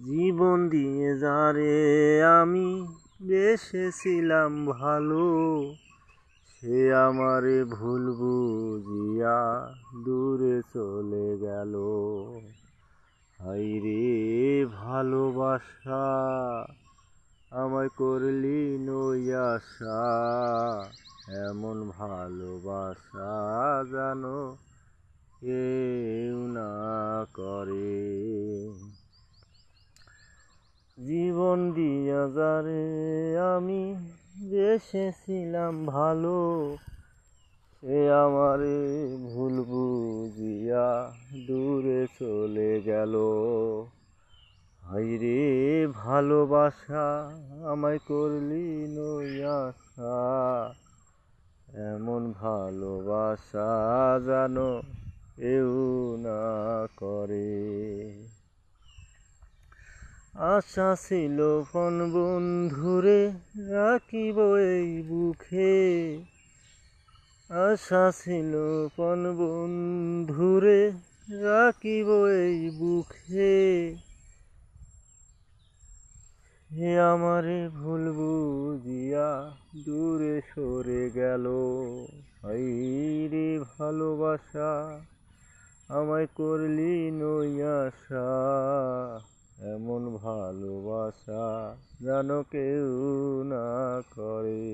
জীবন দিয়ে যারে আমি বেসেছিলাম ভালো, সে আমারে ভুল বুঝিয়া দূরে চলে গেল। হায়রে ভালোবাসা আমায় করলি নৈয়াশা, এমন ভালোবাসা জানো কেউ না করে। জীবন দিয়া যারে আমি বেসেছিলাম ভালো, সে আমারে ভুল বুঝিয়া দূরে চলে গেল। হায়রে ভালোবাসা আমায় করলি নৈয়াশা, এমন ভালোবাসা জানো কেউ না করে। আশা ছিল কোন বন্ধুরে রাখিব এই বুকে, আশা ছিল কোন বন্ধুরে রাখিব এই বুকে, হে আমারে ভুল বুঝিয়া দূরে সরে গেল। হায়রে ভালোবাসা আমায় করলি নৈয়াশা, এমন ভালোবাসা যেন কেউ না করে।